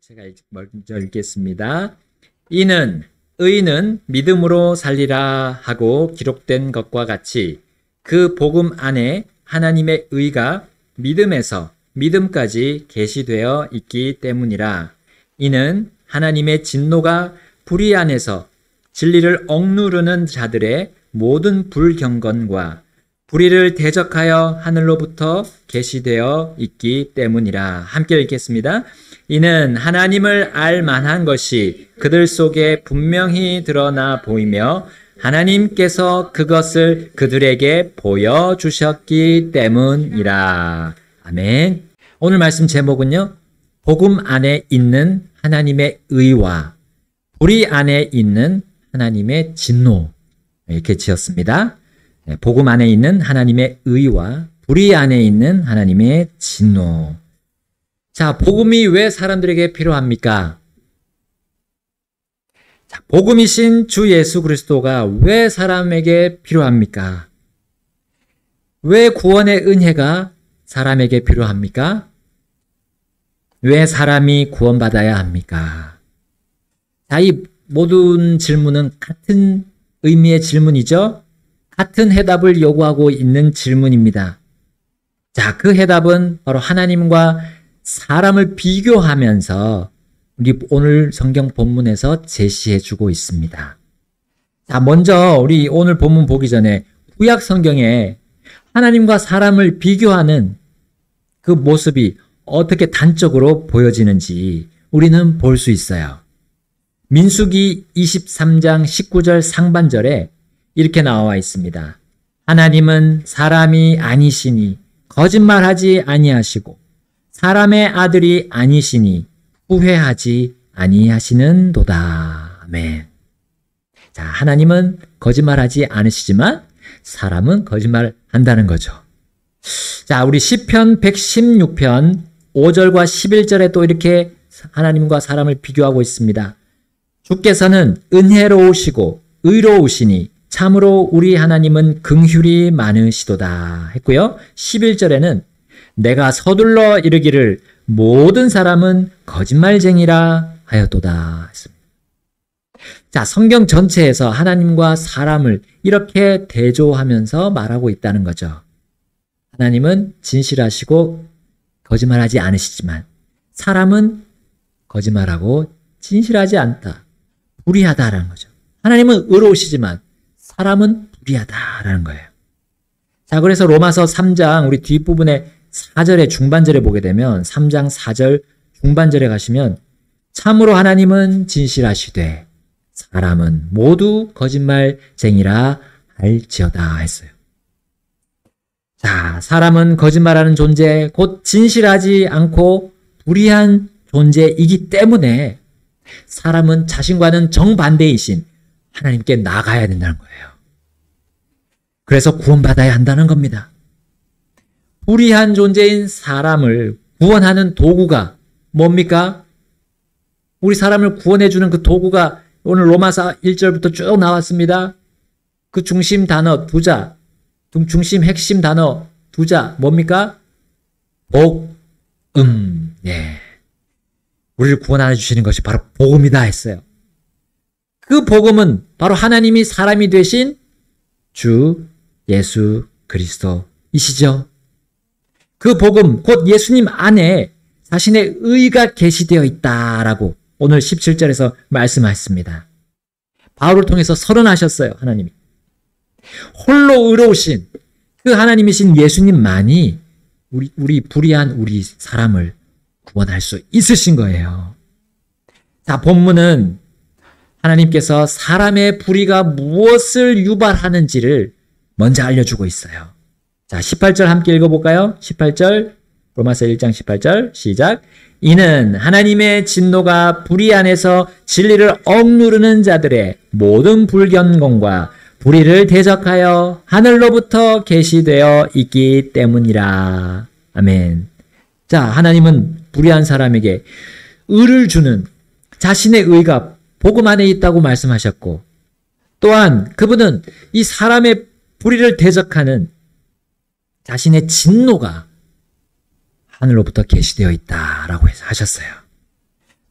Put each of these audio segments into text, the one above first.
제가 먼저 읽겠습니다. 이는 의인은 믿음으로 살리라 하고 기록된 것과 같이 그 복음 안에 하나님의 의가 믿음에서 믿음까지 계시되어 있기 때문이라. 이는 하나님의 진노가 불의 안에서 진리를 억누르는 자들의 모든 불경건과 불의를 대적하여 하늘로부터 계시되어 있기 때문이라. 함께 읽겠습니다. 이는 하나님을 알 만한 것이 그들 속에 분명히 드러나 보이며 하나님께서 그것을 그들에게 보여주셨기 때문이라. 아멘. 오늘 말씀 제목은요, 복음 안에 있는 하나님의 의와 불의 안에 있는 하나님의 진노, 이렇게 지었습니다. 복음 안에 있는 하나님의 의와 불의 안에 있는 하나님의 진노. 자, 복음이 왜 사람들에게 필요합니까? 자, 복음이신 주 예수 그리스도가 왜 사람에게 필요합니까? 왜 구원의 은혜가 사람에게 필요합니까? 왜 사람이 구원받아야 합니까? 자, 이 모든 질문은 같은 의미의 질문이죠? 같은 해답을 요구하고 있는 질문입니다. 자, 그 해답은 바로 하나님과 사람을 비교하면서 우리 오늘 성경 본문에서 제시해 주고 있습니다. 자, 먼저 우리 오늘 본문 보기 전에 구약 성경에 하나님과 사람을 비교하는 그 모습이 어떻게 단적으로 보여지는지 우리는 볼 수 있어요. 민수기 23장 19절 상반절에 이렇게 나와 있습니다. 하나님은 사람이 아니시니 거짓말하지 아니하시고 사람의 아들이 아니시니 후회하지 아니하시는도다. 아멘. 자, 하나님은 거짓말하지 않으시지만 사람은 거짓말한다는 거죠. 자, 우리 시편 116편 5절과 11절에 또 이렇게 하나님과 사람을 비교하고 있습니다. 주께서는 은혜로우시고 의로우시니 참으로 우리 하나님은 긍휼이 많으시도다 했고요. 11절에는 내가 서둘러 이르기를 모든 사람은 거짓말쟁이라 하였도다 했습니다. 자, 성경 전체에서 하나님과 사람을 이렇게 대조하면서 말하고 있다는 거죠. 하나님은 진실하시고 거짓말하지 않으시지만 사람은 거짓말하고 진실하지 않다. 불의하다라는 거죠. 하나님은 의로우시지만 사람은 불의하다라는 거예요. 자, 그래서 로마서 3장 우리 뒷부분에 4절의 중반절에 보게 되면 3장 4절 중반절에 가시면 참으로 하나님은 진실하시되 사람은 모두 거짓말쟁이라 할지어다 했어요. 자, 사람은 거짓말하는 존재, 곧 진실하지 않고 불의한 존재이기 때문에 사람은 자신과는 정반대이신 하나님께 나가야 된다는 거예요. 그래서 구원받아야 한다는 겁니다. 불의한 존재인 사람을 구원하는 도구가 뭡니까? 우리 사람을 구원해주는 그 도구가 오늘 로마서 1절부터 쭉 나왔습니다. 그 중심 단어 두 자, 중심 핵심 단어 두 자, 뭡니까? 복음. 예. 우리를 구원해 주시는 것이 바로 복음이다 했어요. 그 복음은 바로 하나님이 사람이 되신 주 예수 그리스도이시죠. 그 복음, 곧 예수님 안에 자신의 의가 계시되어 있다라고 오늘 17절에서 말씀하셨습니다. 바울을 통해서 선언하셨어요, 하나님이. 홀로 의로우신 그 하나님이신 예수님만이 우리 불의한 우리 사람을 구원할 수 있으신 거예요. 자, 본문은 하나님께서 사람의 불의가 무엇을 유발하는지를 먼저 알려주고 있어요. 자, 18절 함께 읽어볼까요? 18절, 로마서 1장 18절, 시작. 이는 하나님의 진노가 불의 안에서 진리를 억누르는 자들의 모든 불경건과 불의를 대적하여 하늘로부터 계시되어 있기 때문이라. 아멘. 자, 하나님은 불의한 사람에게 의를 주는 자신의 의가 복음 안에 있다고 말씀하셨고, 또한 그분은 이 사람의 불의를 대적하는 자신의 진노가 하늘로부터 계시되어 있다라고 하셨어요.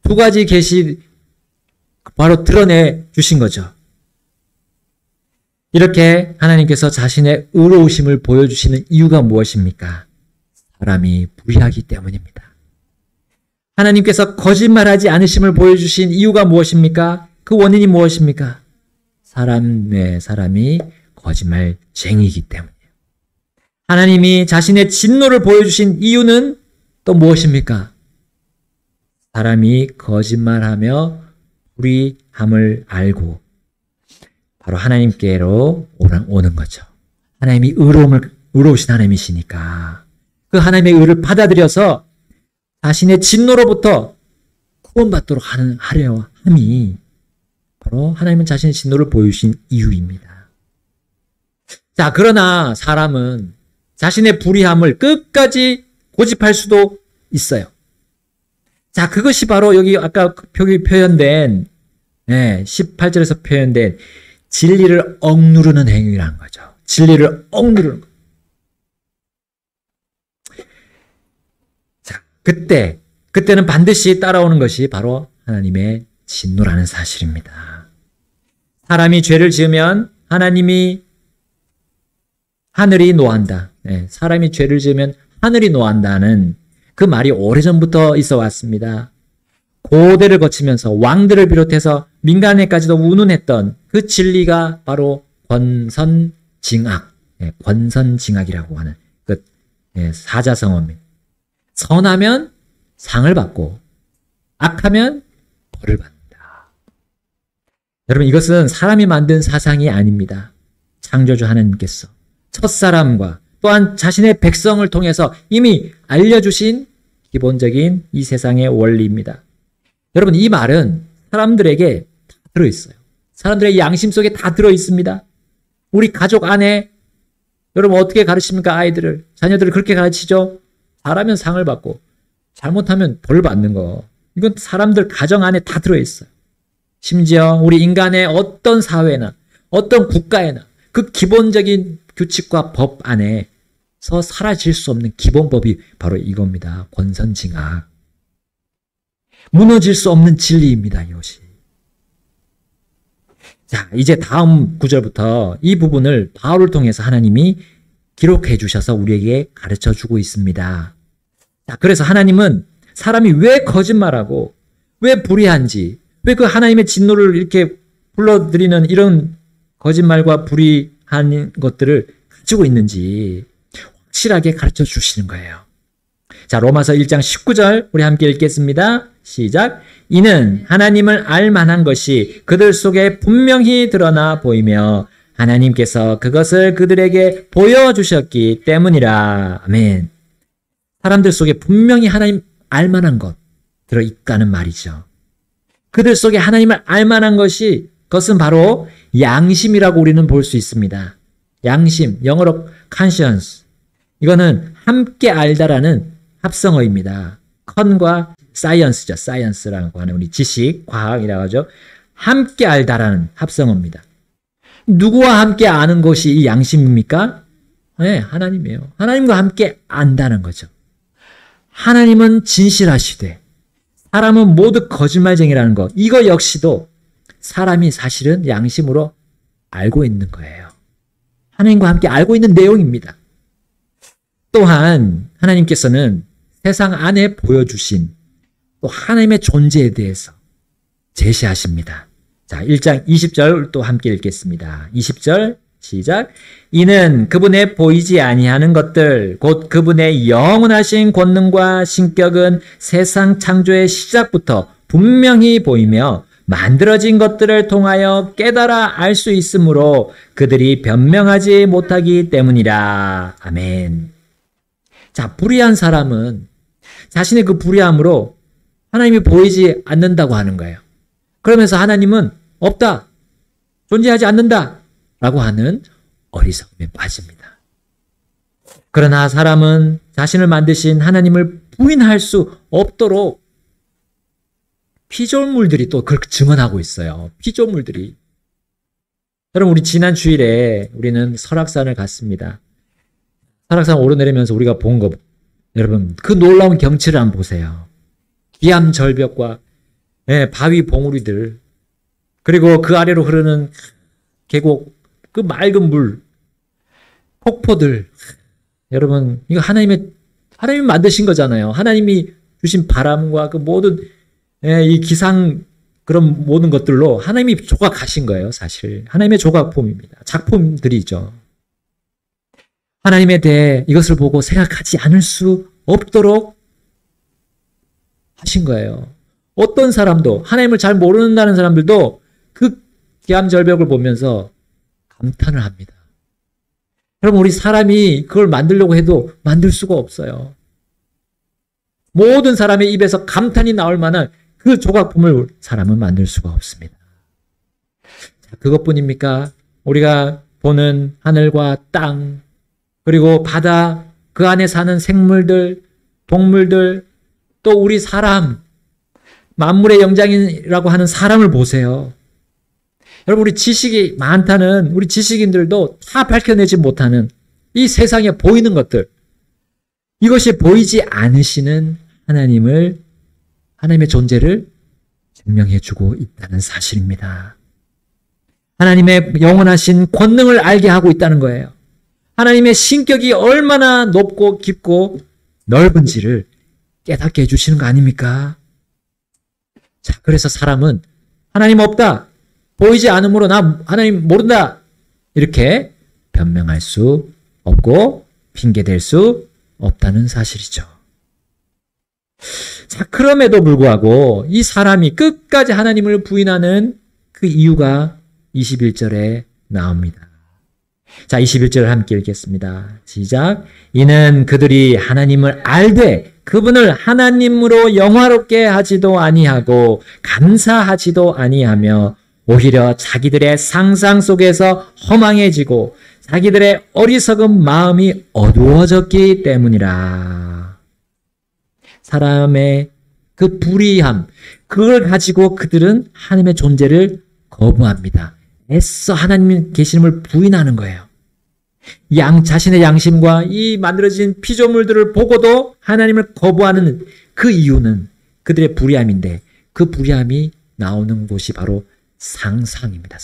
두 가지 계시 바로 드러내 주신 거죠. 이렇게 하나님께서 자신의 의로우심을 보여주시는 이유가 무엇입니까? 사람이 불의하기 때문입니다. 하나님께서 거짓말하지 않으심을 보여주신 이유가 무엇입니까? 그 원인이 무엇입니까? 사람이 거짓말쟁이이기 때문이에요. 하나님이 자신의 진노를 보여주신 이유는 또 무엇입니까? 사람이 거짓말하며 불의함을 알고 바로 하나님께로 오는 거죠. 하나님이 의로우신 하나님이시니까 그 하나님의 의를 받아들여서 자신의 진노로부터 구원받도록 하려 함이 바로 하나님은 자신의 진노를 보여주신 이유입니다. 자, 그러나 사람은 자신의 불의함을 끝까지 고집할 수도 있어요. 자, 그것이 바로 여기 아까 표현된 18절에서 표현된 진리를 억누르는 행위라는 거죠. 진리를 억누르는 거. 자, 그때는 반드시 따라오는 것이 바로 하나님의 진노라는 사실입니다. 사람이 죄를 지으면 하나님이 하늘이 노한다. 사람이 죄를 지으면 하늘이 노한다는 그 말이 오래전부터 있어 왔습니다. 고대를 거치면서 왕들을 비롯해서 민간에까지도 운운했던 그 진리가 바로 권선징악, 권선징악이라고 하는 그 사자성어입니다. 선하면 상을 받고 악하면 벌을 받는다. 여러분, 이것은 사람이 만든 사상이 아닙니다. 창조주 하나님께서 첫사람과 또한 자신의 백성을 통해서 이미 알려주신 기본적인 이 세상의 원리입니다. 여러분, 이 말은 사람들에게 다 들어있어요. 사람들의 양심 속에 다 들어있습니다. 우리 가족 안에 여러분 어떻게 가르칩니까? 아이들을, 자녀들을 그렇게 가르치죠? 잘하면 상을 받고 잘못하면 벌 받는 거. 이건 사람들 가정 안에 다 들어있어요. 심지어 우리 인간의 어떤 사회나 어떤 국가에나 그 기본적인 규칙과 법 안에서 사라질 수 없는 기본법이 바로 이겁니다. 권선징악. 무너질 수 없는 진리입니다. 이것이. 자, 이제 다음 구절부터 이 부분을 바울을 통해서 하나님이 기록해 주셔서 우리에게 가르쳐 주고 있습니다. 자, 그래서 하나님은 사람이 왜 거짓말하고 왜 불의한지, 왜 그 하나님의 진노를 이렇게 불러들이는 이런 거짓말과 불의한 것들을 가지고 있는지 확실하게 가르쳐 주시는 거예요. 자, 로마서 1장 19절 우리 함께 읽겠습니다. 시작. 이는 하나님을 알 만한 것이 그들 속에 분명히 드러나 보이며 하나님께서 그것을 그들에게 보여주셨기 때문이라. 아멘. 사람들 속에 분명히 하나님 알 만한 것 들어있다는 말이죠. 그들 속에 하나님을 알 만한 것이 그것은 바로 양심이라고 우리는 볼 수 있습니다. 양심, 영어로 conscience. 이거는 함께 알다라는 합성어입니다. con과 science죠. science라고 하는 우리 지식, 과학이라고 하죠. 함께 알다라는 합성어입니다. 누구와 함께 아는 것이 이 양심입니까? 네, 하나님이에요. 하나님과 함께 안다는 거죠. 하나님은 진실하시되 사람은 모두 거짓말쟁이라는 것. 이거 역시도 사람이 사실은 양심으로 알고 있는 거예요. 하나님과 함께 알고 있는 내용입니다. 또한 하나님께서는 세상 안에 보여주신 또 하나님의 존재에 대해서 제시하십니다. 자, 1장 20절 또 함께 읽겠습니다. 20절 시작. 이는 그분의 보이지 아니하는 것들 곧 그분의 영원하신 권능과 신격은 세상 창조의 시작부터 분명히 보이며 만들어진 것들을 통하여 깨달아 알 수 있으므로 그들이 변명하지 못하기 때문이라. 아멘. 자, 불의한 사람은 자신의 그 불의함으로 하나님이 보이지 않는다고 하는 거예요. 그러면서 하나님은 없다, 존재하지 않는다 라고 하는 어리석음에 빠집니다. 그러나 사람은 자신을 만드신 하나님을 부인할 수 없도록 피조물들이 또 그렇게 증언하고 있어요. 피조물들이. 여러분, 우리 지난 주일에 우리는 설악산을 갔습니다. 설악산 오르내리면서 우리가 본 거, 여러분 그 놀라운 경치를 한번 보세요. 기암절벽과 예, 바위 봉우리들, 그리고 그 아래로 흐르는 계곡, 그 맑은 물, 폭포들. 여러분, 이거 하나님이 만드신 거잖아요. 하나님이 주신 바람과 그 모든 이 기상 그런 모든 것들로 하나님이 조각하신 거예요, 사실. 하나님의 조각품입니다. 작품들이죠. 하나님에 대해 이것을 보고 생각하지 않을 수 없도록 하신 거예요. 어떤 사람도, 하나님을 잘 모른다는 사람들도 그 기암절벽을 보면서 감탄을 합니다. 여러분, 우리 사람이 그걸 만들려고 해도 만들 수가 없어요. 모든 사람의 입에서 감탄이 나올 만한 그 조각품을 사람은 만들 수가 없습니다. 자, 그것뿐입니까? 우리가 보는 하늘과 땅, 그리고 바다, 그 안에 사는 생물들, 동물들, 또 우리 사람, 만물의 영장이라고 하는 사람을 보세요. 여러분, 우리 지식이 많다는 우리 지식인들도 다 밝혀내지 못하는 이 세상에 보이는 것들, 이것이 보이지 않으시는 하나님의 존재를 증명해 주고 있다는 사실입니다. 하나님의 영원하신 권능을 알게 하고 있다는 거예요. 하나님의 신격이 얼마나 높고 깊고 넓은지를 깨닫게 해주시는 거 아닙니까? 자, 그래서 사람은 하나님 없다, 보이지 않으므로 나 하나님 모른다, 이렇게 변명할 수 없고 핑계댈 수 없다는 사실이죠. 자, 그럼에도 불구하고 이 사람이 끝까지 하나님을 부인하는 그 이유가 21절에 나옵니다. 자, 21절을 함께 읽겠습니다. 시작. 이는 그들이 하나님을 알되 그분을 하나님으로 영화롭게 하지도 아니하고 감사하지도 아니하며 오히려 자기들의 상상 속에서 허망해지고 자기들의 어리석은 마음이 어두워졌기 때문이라. 사람의 그 불의함, 그걸 가지고 그들은 하나님의 존재를 거부합니다. 애써 하나님 계심을 부인하는 거예요. 자신의 양심과 이 만들어진 피조물들을 보고도 하나님을 거부하는 그 이유는 그들의 불의함인데, 그 불의함이 나오는 곳이 바로 상상입니다.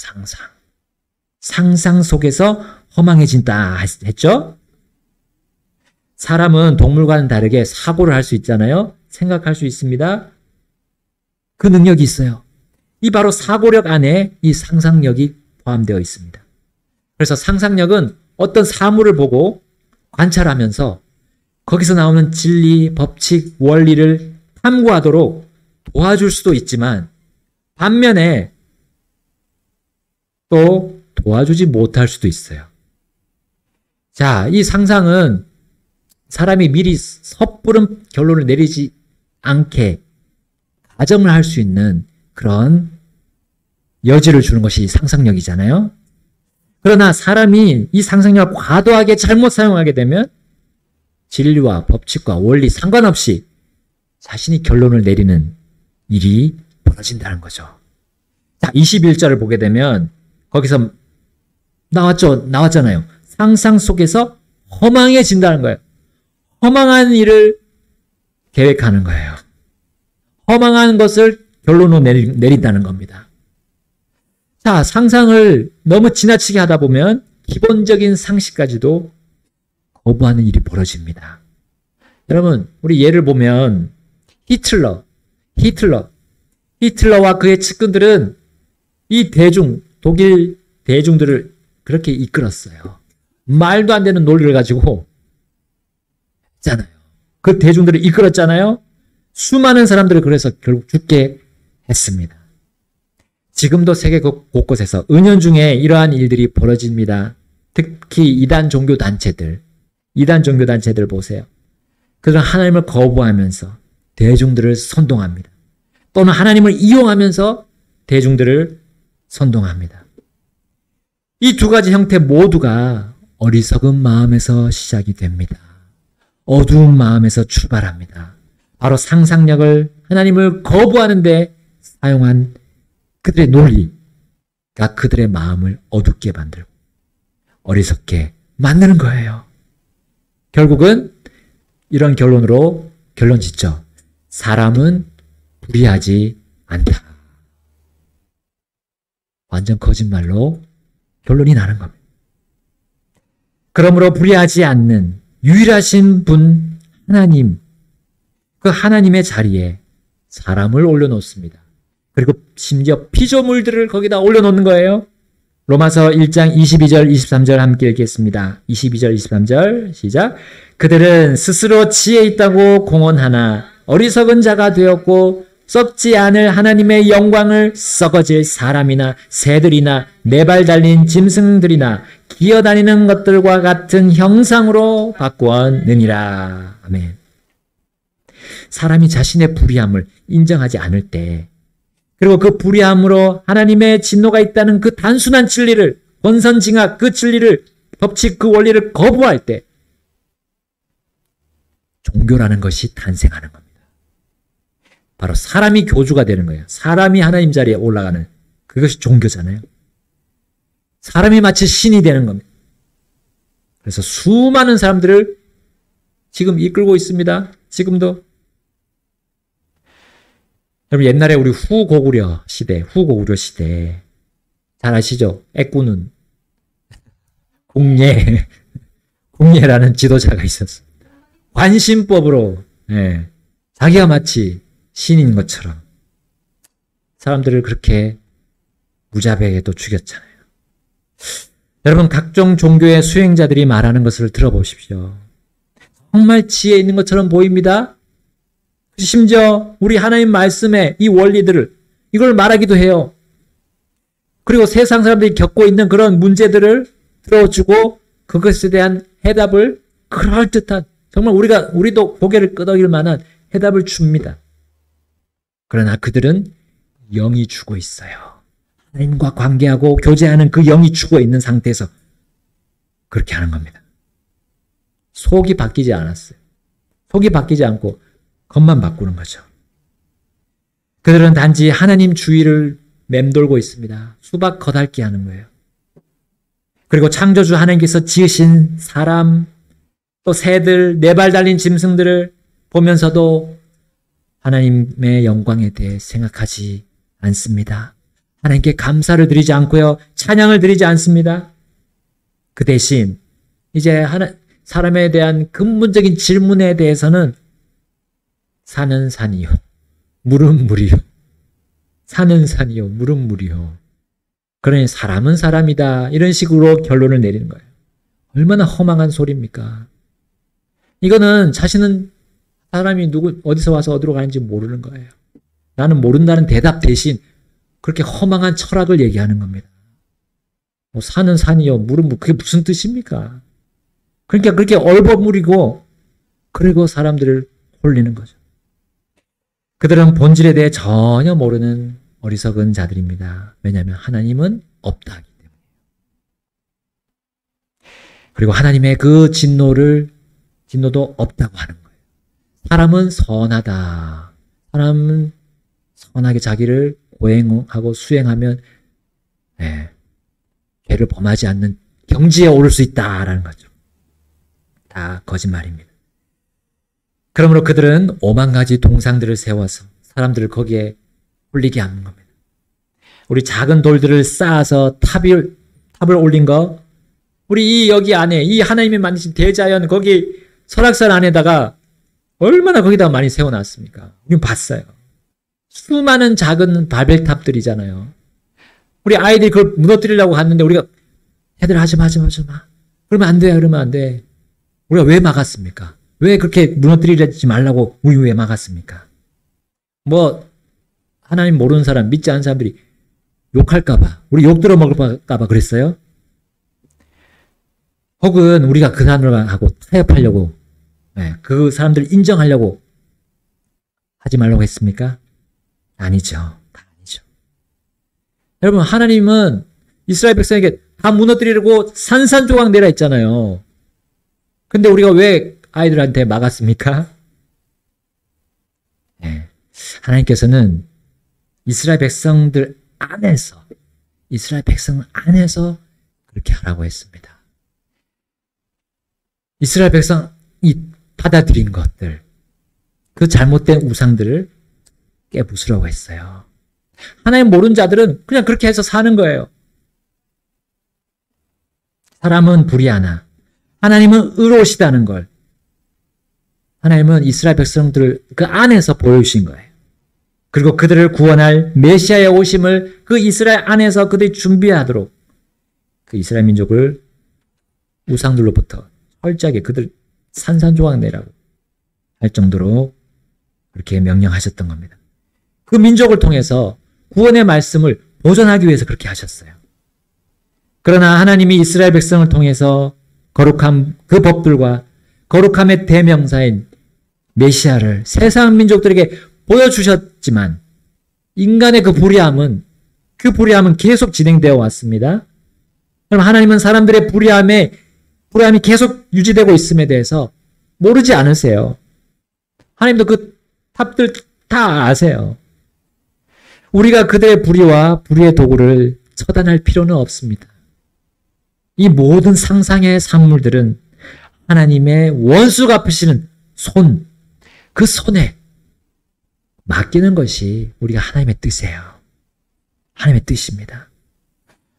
상상 속에서 허망해진다 했죠? 사람은 동물과는 다르게 사고를 할 수 있잖아요. 생각할 수 있습니다. 그 능력이 있어요. 이 바로 사고력 안에 이 상상력이 포함되어 있습니다. 그래서 상상력은 어떤 사물을 보고 관찰하면서 거기서 나오는 진리, 법칙, 원리를 탐구하도록 도와줄 수도 있지만, 반면에 또 도와주지 못할 수도 있어요. 자, 이 상상은 사람이 미리 섣부른 결론을 내리지 않게 가정을 할 수 있는 그런 여지를 주는 것이 상상력이잖아요. 그러나 사람이 이 상상력을 과도하게 잘못 사용하게 되면 진리와 법칙과 원리 상관없이 자신이 결론을 내리는 일이 벌어진다는 거죠. 자, 21절을 보게 되면 거기서 나왔잖아요. 상상 속에서 허망해진다는 거예요. 허망한 일을 계획하는 거예요. 허망한 것을 결론으로 내린다는 겁니다. 자, 상상을 너무 지나치게 하다 보면 기본적인 상식까지도 거부하는 일이 벌어집니다. 여러분, 우리 예를 보면 히틀러와 그의 측근들은 이 독일 대중들을 그렇게 이끌었어요. 말도 안 되는 논리를 가지고 했잖아요. 그 대중들을 이끌었잖아요. 수많은 사람들을 그래서 결국 죽게 했습니다. 지금도 세계 곳곳에서 은연중에 이러한 일들이 벌어집니다. 특히 이단 종교 단체들 보세요. 그들은 하나님을 거부하면서 대중들을 선동합니다. 또는 하나님을 이용하면서 대중들을 선동합니다. 이 두 가지 형태 모두가 어리석은 마음에서 시작이 됩니다. 어두운 마음에서 출발합니다. 바로 상상력을, 하나님을 거부하는 데 사용한 그들의 논리가 그들의 마음을 어둡게 만들고 어리석게 만드는 거예요. 결국은 이런 결론 짓죠. 사람은 불의하지 않다. 완전 거짓말로 결론이 나는 겁니다. 그러므로 불의하지 않는 유일하신 분 하나님, 그 하나님의 자리에 사람을 올려놓습니다. 그리고 심지어 피조물들을 거기다 올려놓는 거예요. 로마서 1장 22절 23절 함께 읽겠습니다. 22절 23절 시작. 그들은 스스로 지혜 있다고 공언하나 어리석은 자가 되었고 썩지 않을 하나님의 영광을 썩어질 사람이나 새들이나 네 발 달린 짐승들이나 기어다니는 것들과 같은 형상으로 바꾸었느니라. 아멘. 사람이 자신의 불의함을 인정하지 않을 때, 그리고 그 불의함으로 하나님의 진노가 있다는 그 단순한 진리를, 권선징악 그 진리를, 법칙 그 원리를 거부할 때 종교라는 것이 탄생하는 겁니다. 바로 사람이 교주가 되는 거예요. 사람이 하나님 자리에 올라가는, 그것이 종교잖아요. 사람이 마치 신이 되는 겁니다. 그래서 수많은 사람들을 지금 이끌고 있습니다. 지금도. 여러분, 옛날에 우리 후고구려 시대 잘 아시죠? 애꾸는 공예라는 지도자가 있었습니다. 관심법으로 자기가 마치 신인 것처럼 사람들을 그렇게 무자비하게 또 죽였잖아요. 여러분, 각종 종교의 수행자들이 말하는 것을 들어보십시오. 정말 지혜 있는 것처럼 보입니다. 심지어 우리 하나님 말씀의 이 원리들을, 이걸 말하기도 해요. 그리고 세상 사람들이 겪고 있는 그런 문제들을 들어주고 그것에 대한 해답을 그럴듯한, 정말 우리도 고개를 끄덕일 만한 해답을 줍니다. 그러나 그들은 영이 죽어 있어요. 하나님과 관계하고 교제하는 그 영이 죽어 있는 상태에서 그렇게 하는 겁니다. 속이 바뀌지 않았어요. 속이 바뀌지 않고 겉만 바꾸는 거죠. 그들은 단지 하나님 주위를 맴돌고 있습니다. 수박 거달기 하는 거예요. 그리고 창조주 하나님께서 지으신 사람, 또 새들, 네 발 달린 짐승들을 보면서도 하나님의 영광에 대해 생각하지 않습니다. 하나님께 감사를 드리지 않고요, 찬양을 드리지 않습니다. 그 대신 이제 사람에 대한 근본적인 질문에 대해서는 산은 산이요, 물은 물이요. 산은 산이요, 물은 물이요. 그러니 사람은 사람이다. 이런 식으로 결론을 내리는 거예요. 얼마나 허망한 소리입니까? 이거는 자신은 사람이 어디서 와서 어디로 가는지 모르는 거예요. 나는 모른다는 대답 대신 그렇게 허망한 철학을 얘기하는 겁니다. 뭐 산은 산이요, 물은 물, 그게 무슨 뜻입니까? 그러니까 그렇게 얼버무리고 그리고 사람들을 홀리는 거죠. 그들은 본질에 대해 전혀 모르는 어리석은 자들입니다. 왜냐하면 하나님은 없다 하기 때문에. 그리고 하나님의 그 진노도 없다고 하는 거예요. 사람은 선하다. 사람은 선하게 자기를 고행하고 수행하면 죄를 범하지 않는 경지에 오를 수 있다라는 거죠. 다 거짓말입니다. 그러므로 그들은 5만 가지 동상들을 세워서 사람들을 거기에 홀리게 하는 겁니다. 우리 작은 돌들을 쌓아서 탑을 올린 거, 우리 여기 안에 이 하나님이 만드신 대자연 거기 설악산 안에다가 얼마나 거기다 많이 세워놨습니까? 우리는 봤어요. 수많은 작은 바벨탑들이잖아요. 우리 아이들이 그걸 무너뜨리려고 갔는데 우리가 애들 하지 마. 그러면 안 돼. 그러면 안 돼. 우리가 왜 막았습니까? 왜 그렇게 무너뜨리지 말라고 우리 왜 막았습니까? 뭐 하나님 모르는 사람, 믿지 않는 사람들이 욕할까봐, 우리 욕 들어먹을까봐 그랬어요? 혹은 우리가 그 사람들하고 타협하려고, 그 사람들을 인정하려고 하지 말라고 했습니까? 아니죠. 다 아니죠. 여러분, 하나님은 이스라엘 백성에게 다 무너뜨리려고 산산조각 내라 했잖아요. 근데 우리가 왜 아이들한테 막았습니까? 하나님께서는 이스라엘 백성 안에서 그렇게 하라고 했습니다. 이스라엘 백성이 받아들인 것들, 그 잘못된 우상들을 깨부수라고 했어요. 하나님 모르는 자들은 그냥 그렇게 해서 사는 거예요. 사람은 불의하나 하나님은 의로우시다는 걸 하나님은 이스라엘 백성들을 그 안에서 보여주신 거예요. 그리고 그들을 구원할 메시아의 오심을 그 이스라엘 안에서 그들이 준비하도록 그 이스라엘 민족을 우상들로부터 철저하게 그들 산산조각 내라고 할 정도로 그렇게 명령하셨던 겁니다. 그 민족을 통해서 구원의 말씀을 보존하기 위해서 그렇게 하셨어요. 그러나 하나님이 이스라엘 백성을 통해서 거룩한 그 법들과 거룩함의 대명사인 메시아를 세상 민족들에게 보여주셨지만 인간의 그 불의함은 계속 진행되어 왔습니다. 그럼 하나님은 사람들의 불의함이 계속 유지되고 있음에 대해서 모르지 않으세요. 하나님도 그 탑들 다 아세요. 우리가 그들의 불의와 불의의 도구를 처단할 필요는 없습니다. 이 모든 상상의 산물들은 하나님의 원수 갚으시는 그 손에 맡기는 것이 우리가 하나님의 뜻이에요. 하나님의 뜻입니다.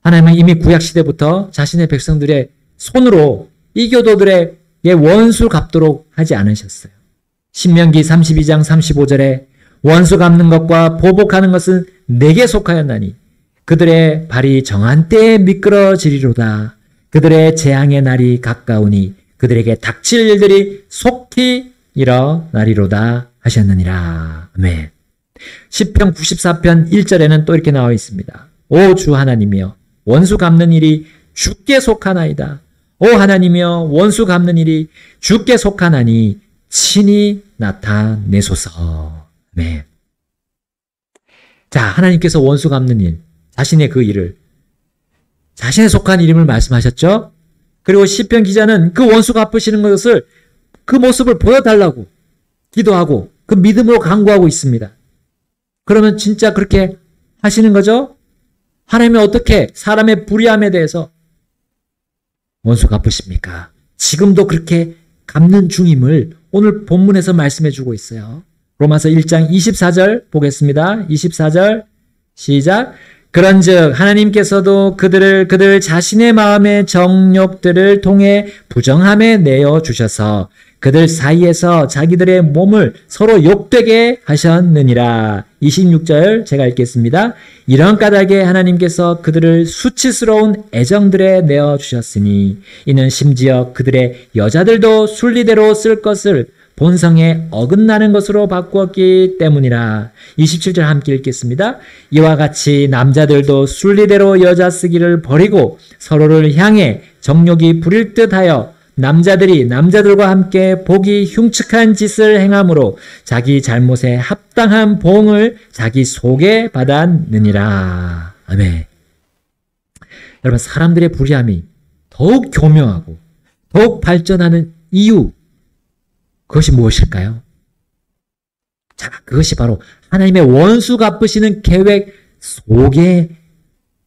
하나님은 이미 구약시대부터 자신의 백성들의 손으로 이교도들의 원수 갚도록 하지 않으셨어요. 신명기 32장 35절에 원수 갚는 것과 보복하는 것은 내게 속하였나니 그들의 발이 정한 때에 미끄러지리로다. 그들의 재앙의 날이 가까우니 그들에게 닥칠 일들이 속히 일어나리로다 하셨느니라. 아멘. 시편 94편 1절에는 또 이렇게 나와 있습니다. 오 주 하나님이여 원수 갚는 일이 주께 속하나이다. 오 하나님이여 원수 갚는 일이 주께 속하나니 친히 나타내소서. 아멘. 자, 하나님께서 원수 갚는 일, 자신의 그 일을 자신의 속한 이름을 말씀하셨죠. 그리고 시편 기자는 그 원수 갚으시는 것을 그 모습을 보여달라고 기도하고 그 믿음으로 간구하고 있습니다. 그러면 진짜 그렇게 하시는 거죠? 하나님은 어떻게 사람의 불의함에 대해서 원수 갚으십니까? 지금도 그렇게 갚는 중임을 오늘 본문에서 말씀해 주고 있어요. 로마서 1장 24절 보겠습니다. 24절 시작. 그런즉 하나님께서도 그들 자신의 마음의 정욕들을 통해 부정함에 내어 주셔서 그들 사이에서 자기들의 몸을 서로 욕되게 하셨느니라. 26절 제가 읽겠습니다. 이런 까닭에 하나님께서 그들을 수치스러운 애정들에 내어 주셨으니 이는 심지어 그들의 여자들도 순리대로 쓸 것을 본성에 어긋나는 것으로 바꾸었기 때문이라. 27절 함께 읽겠습니다. 이와 같이 남자들도 순리대로 여자 쓰기를 버리고 서로를 향해 정욕이 부릴 듯하여 남자들이 남자들과 함께 보기 흉측한 짓을 행함으로 자기 잘못에 합당한 보응을 자기 속에 받았느니라. 아멘. 여러분, 사람들의 불의함이 더욱 교묘하고 더욱 발전하는 이유, 그것이 무엇일까요? 자, 그것이 바로 하나님의 원수 갚으시는 계획 속에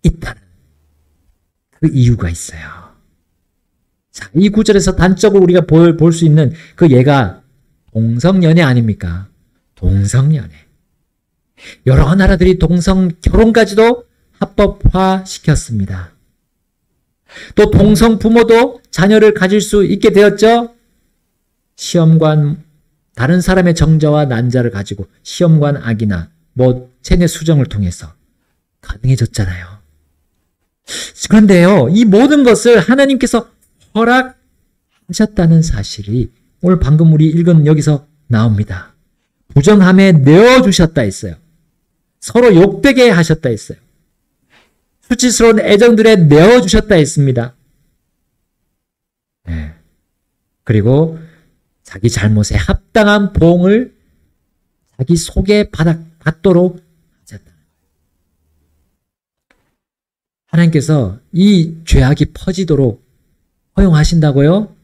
있다는 그 이유가 있어요. 자, 이 구절에서 단적으로 우리가 볼 수 있는 그 예가 동성연애 아닙니까? 동성연애. 여러 나라들이 동성 결혼까지도 합법화 시켰습니다. 또 동성 부모도 자녀를 가질 수 있게 되었죠? 시험관, 다른 사람의 정자와 난자를 가지고 시험관 악이나 체내 수정을 통해서 가능해졌잖아요. 그런데요, 이 모든 것을 하나님께서 허락하셨다는 사실이 오늘 방금 우리 읽은 여기서 나옵니다. 부정함에 내어주셨다 했어요. 서로 욕되게 하셨다 했어요. 수치스러운 애정들에 내어주셨다 했습니다. 네. 그리고 자기 잘못에 합당한 보응을 자기 속에 받도록 하셨다. 하나님께서 이 죄악이 퍼지도록 허용하신다고요?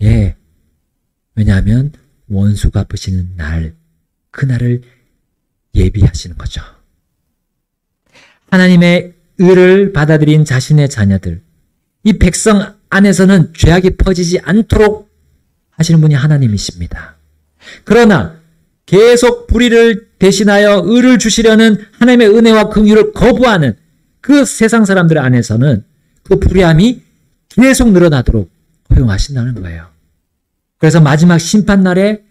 예. 왜냐하면 원수 갚으시는 날, 그날을 예비하시는 거죠. 하나님의 의를 받아들인 자신의 자녀들, 이 백성 안에서는 죄악이 퍼지지 않도록 하시는 분이 하나님이십니다. 그러나 계속 불의를 대신하여 의를 주시려는 하나님의 은혜와 긍휼을 거부하는 그 세상 사람들 안에서는 그 불의함이 계속 늘어나도록 허용하신다는 거예요. 그래서 마지막 심판날에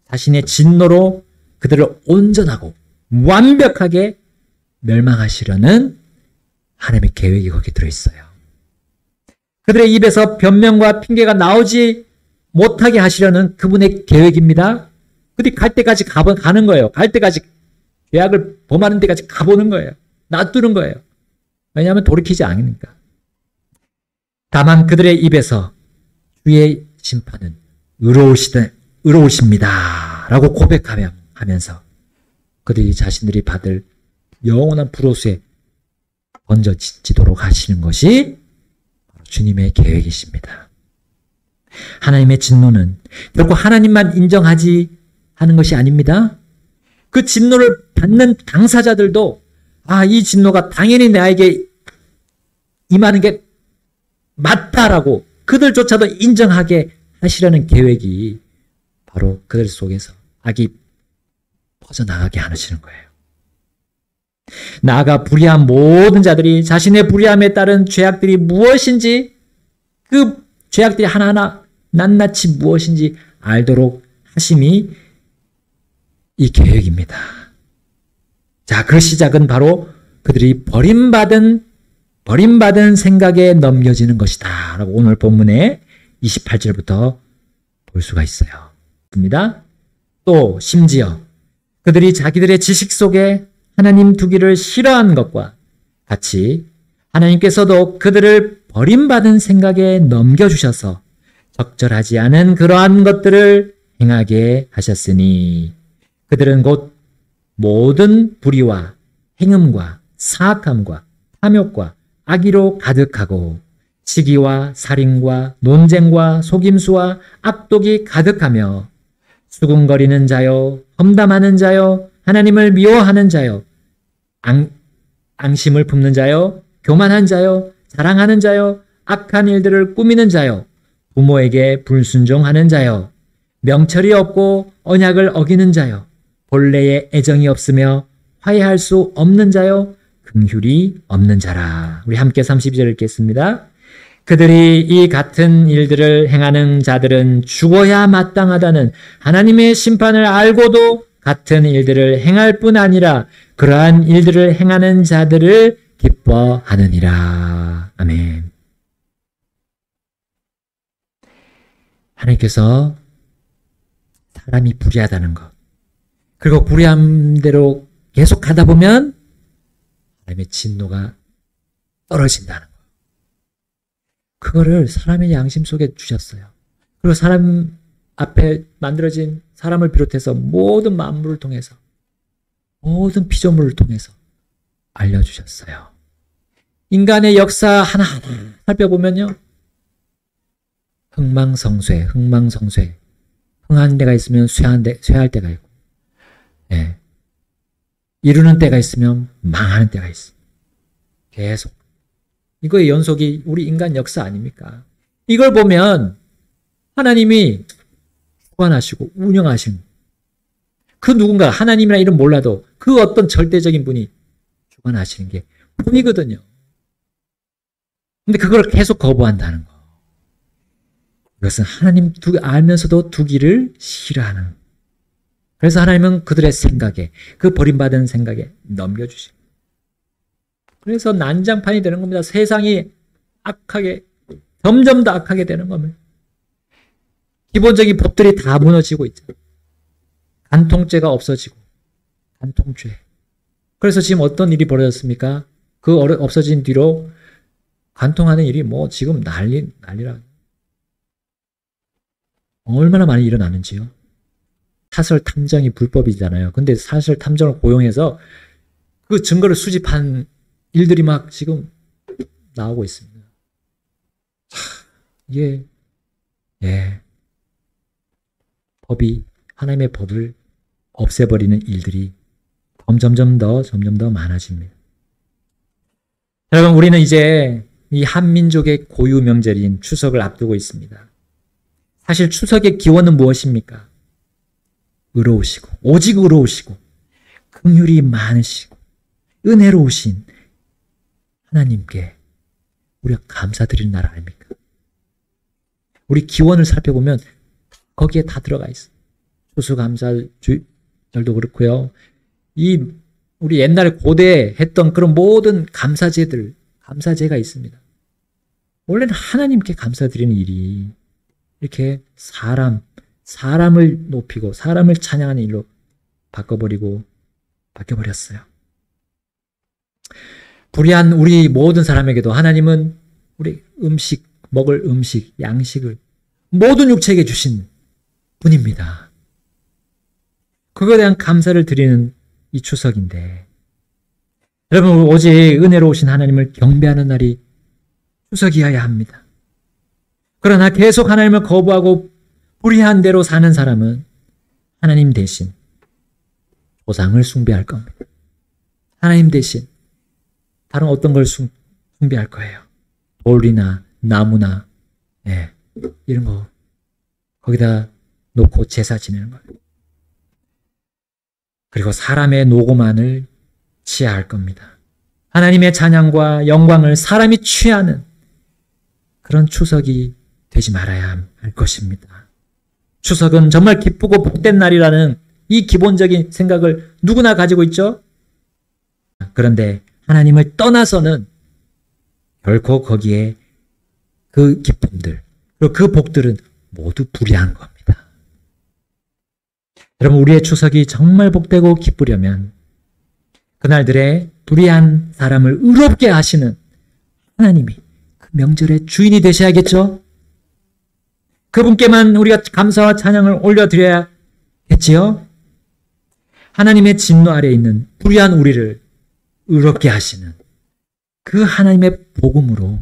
자신의 진노로 그들을 온전하고 완벽하게 멸망하시려는 하나님의 계획이 거기 들어있어요. 그들의 입에서 변명과 핑계가 나오지 못하게 하시려는 그분의 계획입니다. 그들이 갈 때까지 가는 거예요. 갈 때까지 죄악을 범하는 데까지 가보는 거예요. 놔두는 거예요. 왜냐하면 돌이키지 않으니까. 다만 그들의 입에서 주의 심판은 의로우십니다 라고 고백하면서 그들이 자신들이 받을 영원한 불호수에 던져지도록 하시는 것이 주님의 계획이십니다. 하나님의 진노는 결코 하나님만 인정하지 하는 것이 아닙니다. 그 진노를 받는 당사자들도 이 진노가 당연히 나에게 임하는 게 맞다라고 그들조차도 인정하게 하시려는 계획이 바로 그들 속에서 악이 퍼져나가게 하시는 거예요. 나아가 불의한 모든 자들이 자신의 불의함에 따른 죄악들이 무엇인지 그 죄악들이 하나하나 낱낱이 무엇인지 알도록 하심이 이 계획입니다. 자, 그 시작은 바로 그들이 버림받은 생각에 넘겨지는 것이다 라고 오늘 본문의 28절부터 볼 수가 있어요. 또 심지어 그들이 자기들의 지식 속에 하나님 두기를 싫어한 것과 같이 하나님께서도 그들을 버림받은 생각에 넘겨주셔서 적절하지 않은 그러한 것들을 행하게 하셨으니 그들은 곧 모든 불의와 행음과 사악함과 탐욕과 악의로 가득하고 시기와 살인과 논쟁과 속임수와 악독이 가득하며 수군거리는 자요, 험담하는 자요, 하나님을 미워하는 자요, 앙심을 품는 자요, 교만한 자요, 자랑하는 자요, 악한 일들을 꾸미는 자요, 부모에게 불순종하는 자요, 명철이 없고 언약을 어기는 자요, 본래의 애정이 없으며 화해할 수 없는 자요, 긍휼이 없는 자라. 우리 함께 32절 읽겠습니다. 그들이 이 같은 일들을 행하는 자들은 죽어야 마땅하다는 하나님의 심판을 알고도 같은 일들을 행할 뿐 아니라 그러한 일들을 행하는 자들을 기뻐하느니라. 아멘. 하나님께서 사람이 불의하다는 것, 그리고 불의함대로 계속 가다 보면 하나님의 진노가 떨어진다는 것. 그거를 사람의 양심 속에 주셨어요. 그리고 사람 앞에 만들어진 사람을 비롯해서 모든 만물을 통해서, 모든 피조물을 통해서 알려주셨어요. 인간의 역사 하나하나 살펴보면요. 흥망성쇠. 흥한 데가 있으면 쇠할 때가 있고, 예. 이루는 때가 있으면 망하는 때가 있어. 계속. 이거의 연속이 우리 인간 역사 아닙니까? 이걸 보면 하나님이 주관하시고 운영하신 그 누군가, 하나님이라 이름 몰라도 그 어떤 절대적인 분이 주관하시는 게 본이거든요. 근데 그걸 계속 거부한다는 거. 이것은 하나님 알면서도 두기를 싫어하는. 그래서 하나님은 그들의 생각에, 그 버림받은 생각에 넘겨주십니다. 그래서 난장판이 되는 겁니다. 세상이 악하게, 점점 더 악하게 되는 겁니다. 기본적인 법들이 다 무너지고 있죠. 간통죄가 없어지고, 간통죄. 그래서 지금 어떤 일이 벌어졌습니까? 그 없어진 뒤로 간통하는 일이 지금 난리라. 얼마나 많이 일어나는지요. 사설 탐정이 불법이잖아요. 근데 사설 탐정을 고용해서 그 증거를 수집한 일들이 막 지금 나오고 있습니다. 이게, 하나님의 법을 없애버리는 일들이 점점 더 많아집니다. 여러분, 우리는 이제 이 한민족의 고유 명절인 추석을 앞두고 있습니다. 사실 추석의 기원은 무엇입니까? 의로우시고, 오직 의로우시고, 긍휼이 많으시고 은혜로우신 하나님께 우리가 감사드리는 나라 아닙니까? 우리 기원을 살펴보면 거기에 다 들어가 있어요. 추수감사절도 그렇고요. 우리 옛날에 고대에 했던 그런 모든 감사제가 있습니다. 원래는 하나님께 감사드리는 일이 이렇게 사람을 높이고 사람을 찬양하는 일로 바뀌어버렸어요. 불의한 우리 모든 사람에게도 하나님은 우리 먹을 음식, 양식을 모든 육체에게 주신 분입니다. 그거에 대한 감사를 드리는 이 추석인데, 여러분, 오직 은혜로우신 하나님을 경배하는 날이 추석이어야 합니다. 그러나 계속 하나님을 거부하고 불의한 대로 사는 사람은 하나님 대신 조상을 숭배할 겁니다. 하나님 대신 다른 어떤 걸 숭배할 거예요. 돌이나 나무나 이런 거 거기다 놓고 제사 지내는 거예요. 그리고 사람의 노고만을 취하할 겁니다. 하나님의 찬양과 영광을 사람이 취하는 그런 추석이 되지 말아야 할 것입니다. 추석은 정말 기쁘고 복된 날이라는 이 기본적인 생각을 누구나 가지고 있죠. 그런데 하나님을 떠나서는 결코 거기에 그 기쁨들, 그리고 그 복들은 모두 불의한 겁니다. 여러분, 우리의 추석이 정말 복되고 기쁘려면 그날들의 불의한 사람을 의롭게 하시는 하나님이 그 명절의 주인이 되셔야겠죠? 그분께만 우리가 감사와 찬양을 올려드려야겠지요? 하나님의 진노 아래에 있는 불의한 우리를 의롭게 하시는 그 하나님의 복음으로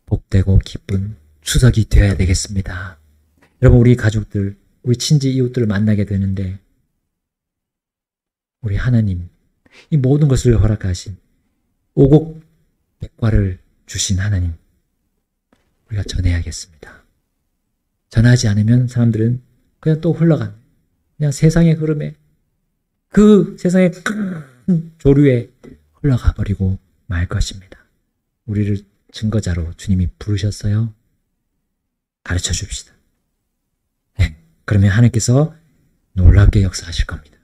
복되고 기쁜 추석이 되어야 되겠습니다. 여러분, 우리 가족들, 우리 친지 이웃들을 만나게 되는데 우리 하나님, 이 모든 것을 허락하신 오곡백과를 주신 하나님, 우리가 전해야겠습니다. 전하지 않으면 사람들은 그냥 또 흘러갑니다. 그냥 세상의 흐름에, 그 세상의 큰 조류에 흘러가 버리고 말 것입니다. 우리를 증거자로 주님이 부르셨어요. 가르쳐 줍시다. 그러면 하나님께서 놀랍게 역사하실 겁니다.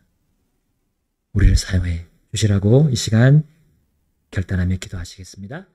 우리를 사용해 주시라고 이 시간 결단하며 기도하시겠습니다.